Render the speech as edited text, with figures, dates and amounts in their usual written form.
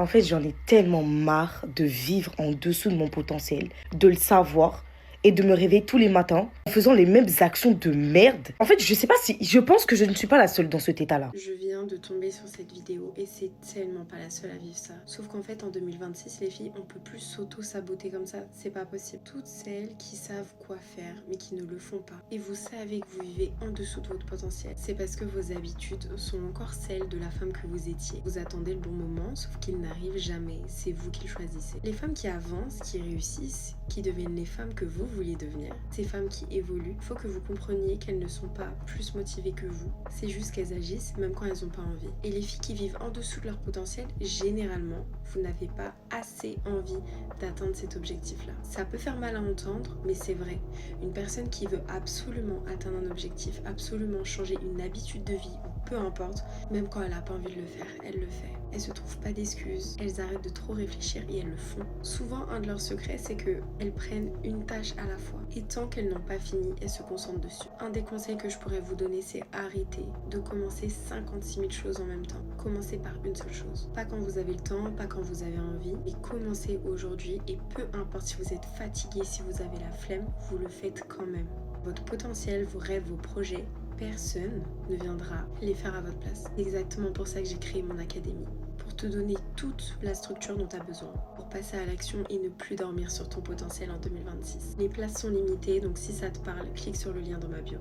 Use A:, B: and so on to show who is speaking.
A: En fait, j'en ai tellement marre de vivre en dessous de mon potentiel, de le savoir et de me réveiller tous les matins en faisant les mêmes actions de merde. En fait, je sais pas si... Je pense que je ne suis pas la seule dans cet état-là.
B: Je viens de tomber sur cette vidéo et c'est tellement pas la seule à vivre ça. Sauf qu'en fait, en 2026, les filles, on peut plus s'auto-saboter comme ça. C'est pas possible. Toutes celles qui savent quoi faire mais qui ne le font pas. Et vous savez que vous vivez en dessous de votre potentiel. C'est parce que vos habitudes sont encore celles de la femme que vous étiez. Vous attendez le bon moment, sauf qu'il n'arrive jamais. C'est vous qui le choisissez. Les femmes qui avancent, qui réussissent, qui deviennent les femmes que vous vouliez devenir, ces femmes qui évoluent, il faut que vous compreniez qu'elles ne sont pas plus motivées que vous. C'est juste qu'elles agissent même quand elles n'ont pas envie. Et les filles qui vivent en dessous de leur potentiel, généralement, vous n'avez pas assez envie d'atteindre cet objectif-là. Ça peut faire mal à entendre, mais c'est vrai. Une personne qui veut absolument atteindre un objectif, absolument changer une habitude de vie, ou peu importe, même quand elle n'a pas envie de le faire, elle le fait. Elles se trouvent pas d'excuses, elles arrêtent de trop réfléchir et elles le font. Souvent, un de leurs secrets, c'est qu'elles prennent une tâche à la fois. Et tant qu'elles n'ont pas fini, elles se concentrent dessus. Un des conseils que je pourrais vous donner, c'est arrêter de commencer 56 000 choses en même temps. Commencez par une seule chose. Pas quand vous avez le temps, pas quand vous avez envie, mais commencez aujourd'hui et peu importe si vous êtes fatigué, si vous avez la flemme, vous le faites quand même. Votre potentiel, vos rêves, vos projets, personne ne viendra les faire à votre place. C'est exactement pour ça que j'ai créé mon académie. Pour te donner toute la structure dont tu as besoin. Pour passer à l'action et ne plus dormir sur ton potentiel en 2026. Les places sont limitées, donc si ça te parle, clique sur le lien dans ma bio.